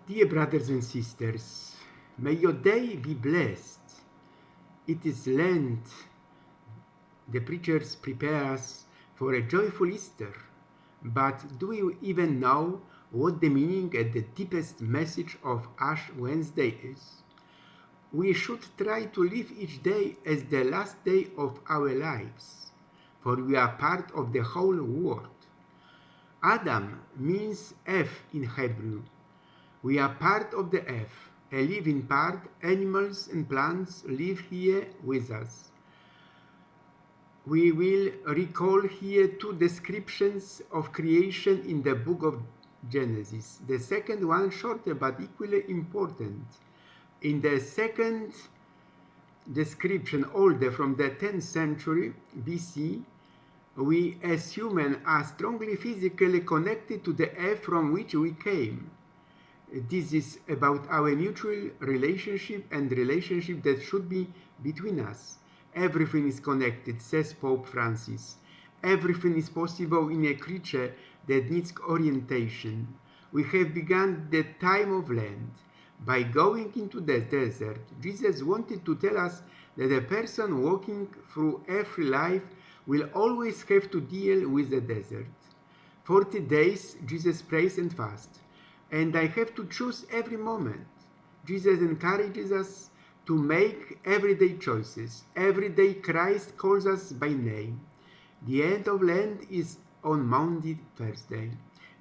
Dear brothers and sisters, may your day be blessed. It is Lent. The preachers prepare us for a joyful Easter. But do you even know what the meaning and the deepest message of Ash Wednesday is? We should try to live each day as the last day of our lives, for we are part of the whole world. Adam means F in Hebrew. We are part of the F, a living part. Animals and plants live here with us. We will recall here two descriptions of creation in the book of Genesis. The second one shorter but equally important. In the second description, older, from the 10th century BC, we as humans are strongly physically connected to the earth from which we came. This is about our mutual relationship and relationship that should be between us. Everything is connected, says Pope Francis. Everything is possible in a creature that needs orientation. We have begun the time of Lent. By going into the desert, Jesus wanted to tell us that a person walking through every life will always have to deal with the desert. 40 days Jesus prays and fasts, and I have to choose every moment. Jesus encourages us to make everyday choices. Every day Christ calls us by name. The end of Lent is on Maundy Thursday.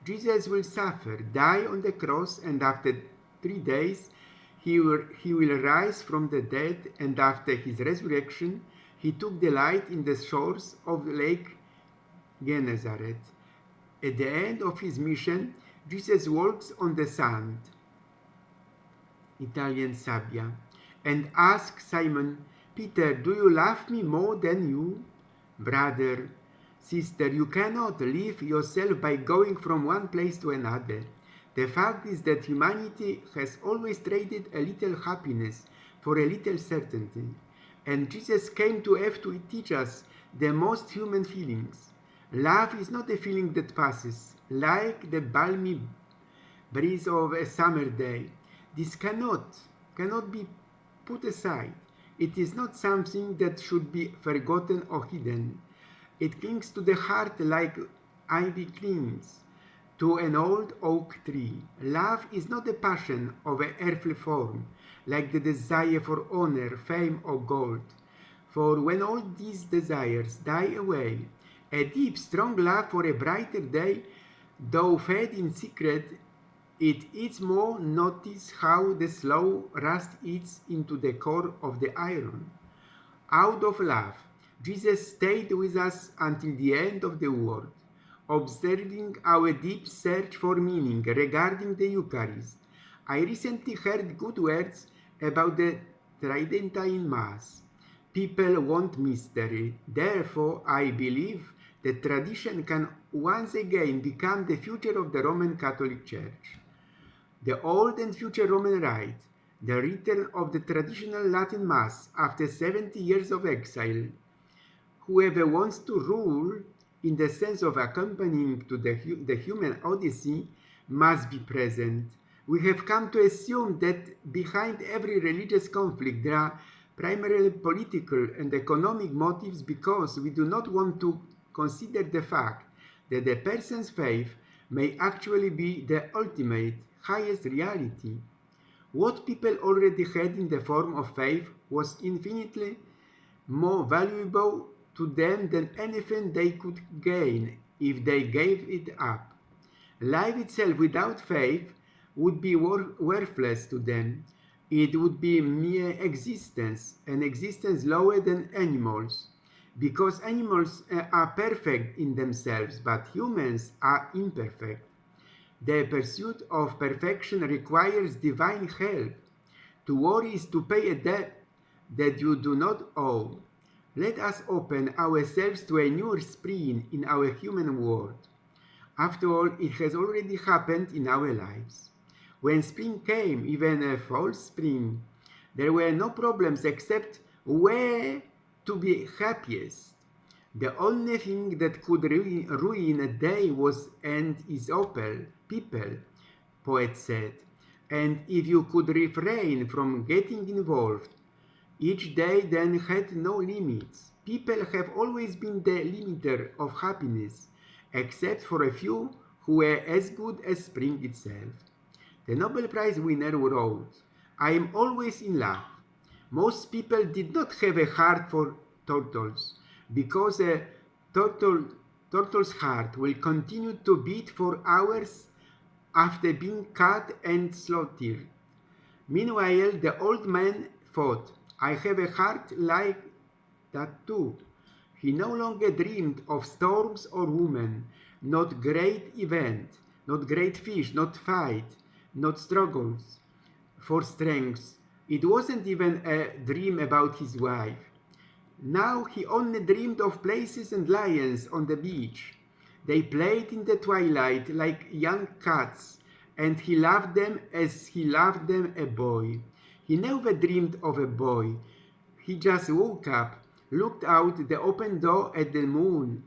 Jesus will suffer, die on the cross, and after 3 days he will rise from the dead, and after his resurrection he took delight in the shores of Lake Gennesaret. At the end of his mission, Jesus walks on the sand, Italian sabbia, and asks Simon Peter, "Do you love me more than you?" Brother, sister, you cannot live yourself by going from one place to another. The fact is that humanity has always traded a little happiness for a little certainty, and Jesus came to earth to teach us the most human feelings. Love is not a feeling that passes, like the balmy breeze of a summer day. This cannot be put aside. It is not something that should be forgotten or hidden. It clings to the heart like ivy clings to an old oak tree. Love is not a passion of an earthly form, like the desire for honor, fame, or gold. For when all these desires die away, a deep, strong love for a brighter day, though fed in secret, it eats more. Notice how the slow rust eats into the core of the iron. Out of love, Jesus stayed with us until the end of the world, observing our deep search for meaning regarding the Eucharist. I recently heard good words about the Tridentine Mass. People want mystery. Therefore, I believe that tradition can once again become the future of the Roman Catholic Church. The old and future Roman Rite, the return of the traditional Latin Mass after 70 years of exile. Whoever wants to rule in the sense of accompanying to the human odyssey must be present. We have come to assume that behind every religious conflict there are primarily political and economic motives, because we do not want to consider the fact that a person's faith may actually be the ultimate, highest reality. What people already had in the form of faith was infinitely more valuable to them than anything they could gain if they gave it up. Life itself without faith would be worthless to them. It would be mere existence, an existence lower than animals, because animals are perfect in themselves, but humans are imperfect. The pursuit of perfection requires divine help. To worry is to pay a debt that you do not owe. Let us open ourselves to a new spring in our human world. After all, it has already happened in our lives. When spring came, even a false spring, there were no problems except where to be happiest. The only thing that could ruin a day was and is people, poet said. and if you could refrain from getting involved, each day then had no limits. People have always been the limiter of happiness, except for a few who were as good as spring itself. The Nobel Prize winner wrote, "I am always in love." Most people did not have a heart for turtles, because a turtle's heart will continue to beat for hours after being cut and slaughtered. Meanwhile, the old man thought, "I have a heart like that too." He no longer dreamed of storms or women, not great events, not great fish, not fight, not struggles for strength. It wasn't even a dream about his wife. Now he only dreamed of places and lions on the beach. They played in the twilight like young cats, and he loved them as he loved them a boy. He never dreamed of a boy. He just woke up, looked out the open door at the moon,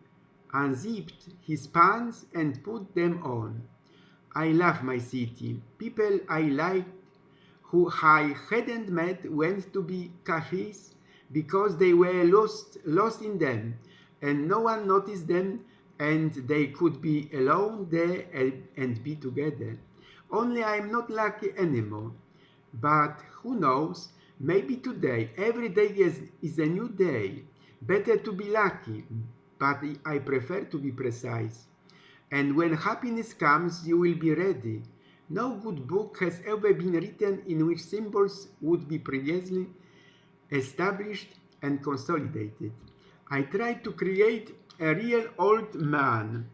unzipped his pants and put them on. I love my city. People I liked who I hadn't met went to be cafes because they were lost in them, and no one noticed them, and they could be alone there and be together. Only I'm not lucky anymore. But who knows, maybe today, every day is a new day. Better to be lucky, but I prefer to be precise. And when happiness comes, you will be ready. No good book has ever been written in which symbols would be previously established and consolidated. I tried to create a real old man,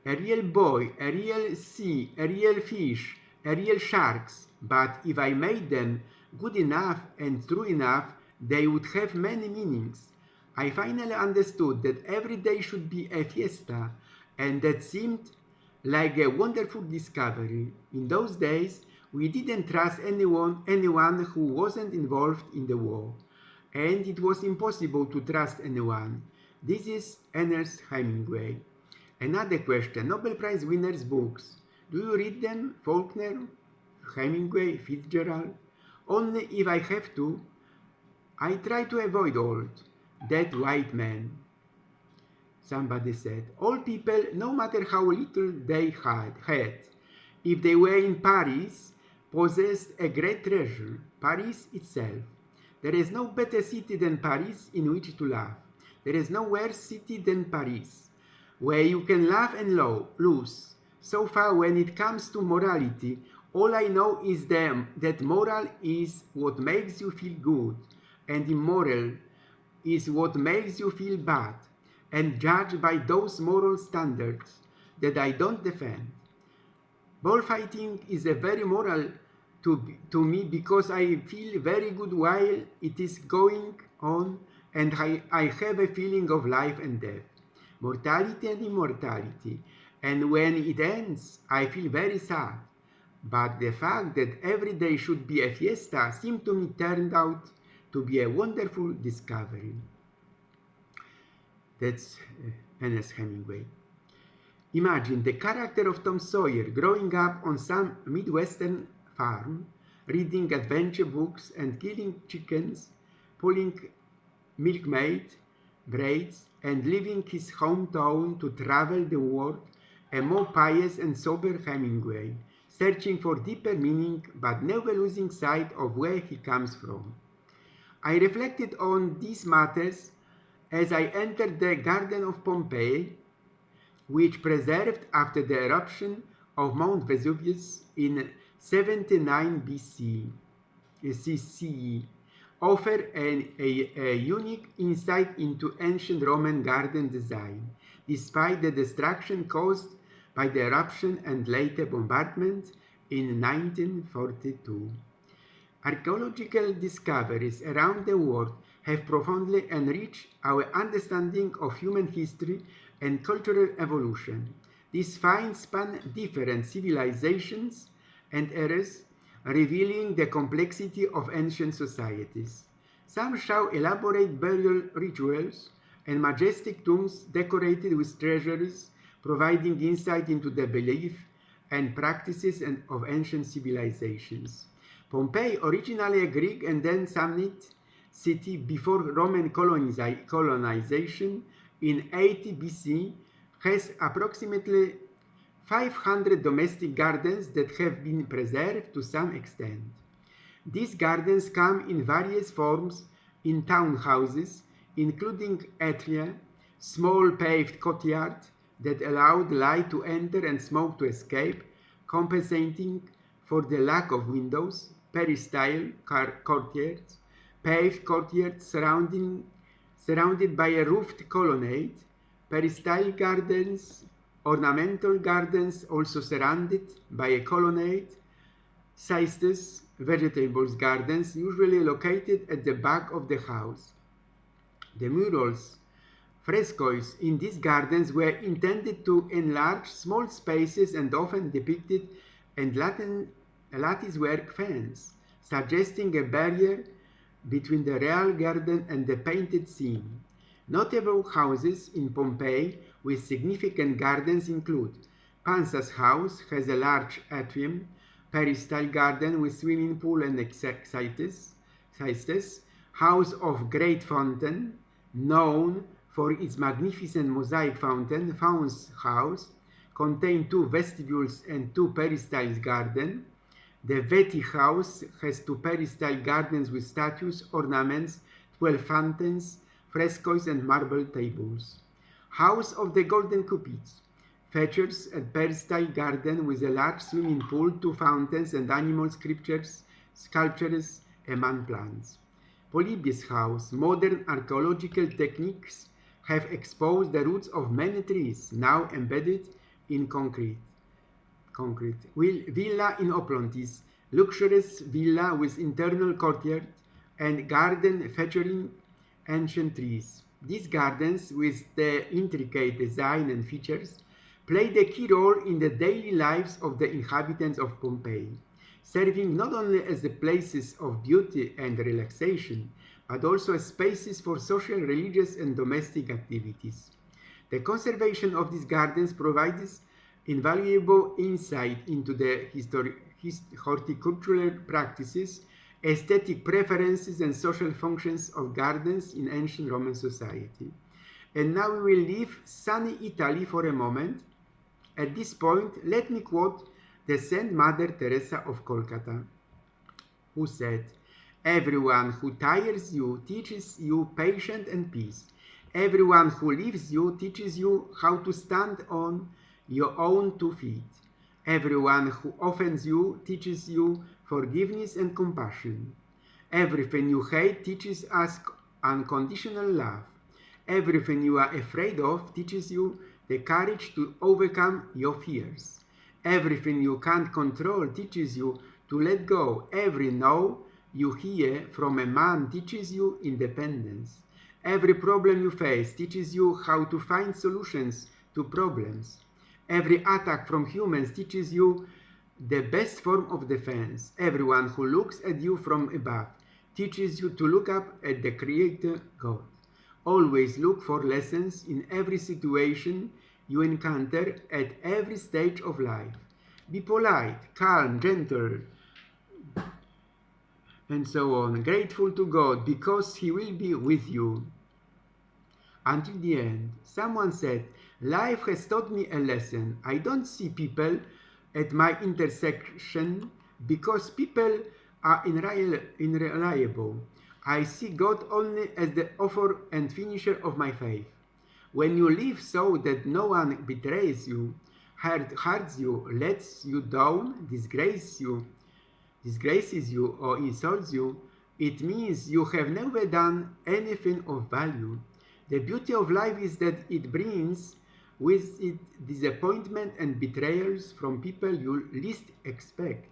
a real boy, a real sea, a real fish, a real sharks, but if I made them good enough and true enough, they would have many meanings. I finally understood that every day should be a fiesta, and that seemed like a wonderful discovery. In those days, we didn't trust anyone who wasn't involved in the war, and it was impossible to trust anyone. This is Ernest Hemingway. Another question, Nobel Prize winners' books. Do you read them? Faulkner, Hemingway, Fitzgerald? Only if I have to. I try to avoid old, dead white men. Somebody said, all people, no matter how little they had, if they were in Paris, possessed a great treasure, Paris itself. There is no better city than Paris in which to laugh. There is no worse city than Paris, where you can laugh and lose. So far, when it comes to morality, all I know is that moral is what makes you feel good, and immoral is what makes you feel bad, and judged by those moral standards that I don't defend. Bullfighting is a very moral to me because I feel very good while it is going on, and I have a feeling of life and death, mortality and immortality, and when it ends, I feel very sad. But the fact that every day should be a fiesta seemed to me turned out to be a wonderful discovery. That's Ernest Hemingway. Imagine the character of Tom Sawyer growing up on some Midwestern farm, reading adventure books and killing chickens, pulling milkmaid braids, and leaving his hometown to travel the world, a more pious and sober Hemingway, searching for deeper meaning but never losing sight of where he comes from. I reflected on these matters as I entered the Garden of Pompeii, which preserved after the eruption of Mount Vesuvius in 79 CE, offer a unique insight into ancient Roman garden design, despite the destruction caused by the eruption and later bombardment in 1942. Archaeological discoveries around the world have profoundly enriched our understanding of human history and cultural evolution. These finds span different civilizations and eras, revealing the complexity of ancient societies. Some show elaborate burial rituals and majestic tombs decorated with treasuries, providing insight into the belief and practices of ancient civilizations. Pompeii, originally a Greek and then Samnite city before Roman colonization in 80 BC, has approximately 500 domestic gardens that have been preserved to some extent. These gardens come in various forms in townhouses, including atria, small paved courtyards that allowed light to enter and smoke to escape, compensating for the lack of windows, peristyle courtyards, paved courtyards surrounded by a roofed colonnade, peristyle gardens, ornamental gardens also surrounded by a colonnade, cystus, vegetables gardens usually located at the back of the house. The murals, frescoes in these gardens were intended to enlarge small spaces and often depicted latticework fans, suggesting a barrier between the real garden and the painted scene. Notable houses in Pompeii with significant gardens include Pansa's house has a large atrium, peristyle garden with swimming pool and cystus, House of Great Fountain, known for its magnificent mosaic fountain, Faun's house, contains 2 vestibules and 2 peristyle gardens. The Veti house has 2 peristyle gardens with statues, ornaments, 12 fountains, frescoes and marble tables. House of the Golden Cupids features a peristyle garden with a large swimming pool, 2 fountains and animal sculptures among plants. Polybius house, modern archaeological techniques have exposed the roots of many trees now embedded in concrete. Villa in Oplontis, luxurious villa with internal courtyard and garden featuring ancient trees. These gardens, with their intricate design and features, played a key role in the daily lives of the inhabitants of Pompeii, serving not only as the places of beauty and relaxation, but also as spaces for social, religious, and domestic activities. The conservation of these gardens provides invaluable insight into the horticultural practices, aesthetic preferences, and social functions of gardens in ancient Roman society. And now we will leave sunny Italy for a moment. At this point, let me quote the Saint Mother Teresa of Kolkata, who said, "Everyone who tires you teaches you patience and peace. Everyone who leaves you teaches you how to stand on your own 2 feet. Everyone who offends you teaches you forgiveness and compassion. Everything you hate teaches us unconditional love. Everything you are afraid of teaches you the courage to overcome your fears. Everything you can't control teaches you to let go. Every no you hear from a man teaches you independence. Every problem you face teaches you how to find solutions to problems. Every attack from humans teaches you the best form of defense. Everyone who looks at you from above teaches you to look up at the Creator God. Always look for lessons in every situation you encounter at every stage of life. Be polite, calm, gentle, and so on. Grateful to God because He will be with you until the end." Someone said, "Life has taught me a lesson. I don't see people at my intersection because people are unreliable. I see God only as the author and finisher of my faith. When you live so that no one betrays you, hurts you, lets you down, disgraces you, or insults you, it means you have never done anything of value. The beauty of life is that it brings with it disappointment and betrayals from people you least expect.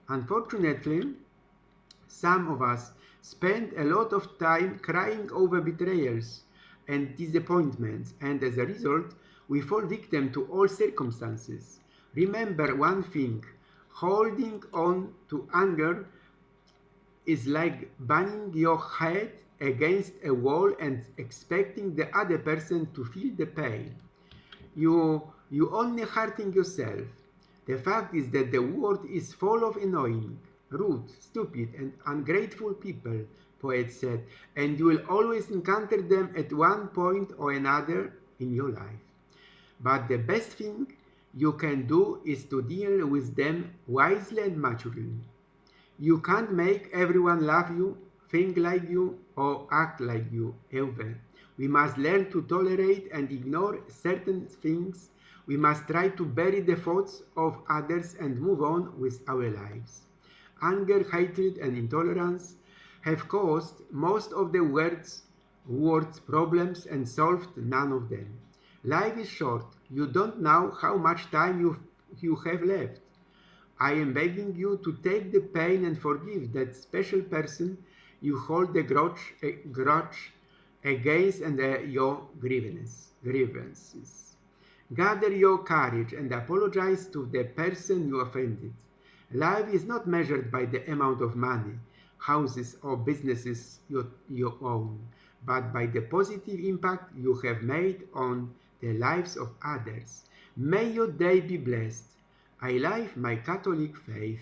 Unfortunately, some of us spend a lot of time crying over betrayals and disappointments, and as a result, we fall victim to all circumstances. Remember one thing: holding on to anger is like banging your head against a wall and expecting the other person to feel the pain. You You only hurting yourself. The fact is that the world is full of annoying, rude, stupid, and ungrateful people, poet said, and you will always encounter them at one point or another in your life. But the best thing you can do is to deal with them wisely and maturely. You can't make everyone love you, think like you, or act like you, ever. We must learn to tolerate and ignore certain things. We must try to bury the faults of others and move on with our lives. Anger, hatred, and intolerance have caused most of the world's problems and solved none of them. Life is short. You don't know how much time you have left. I am begging you to take the pain and forgive that special person you hold a grudge against and your grievances. Gather your courage and apologize to the person you offended. Life is not measured by the amount of money, houses, or businesses you own, but by the positive impact you have made on the lives of others. May your day be blessed. I live my Catholic faith.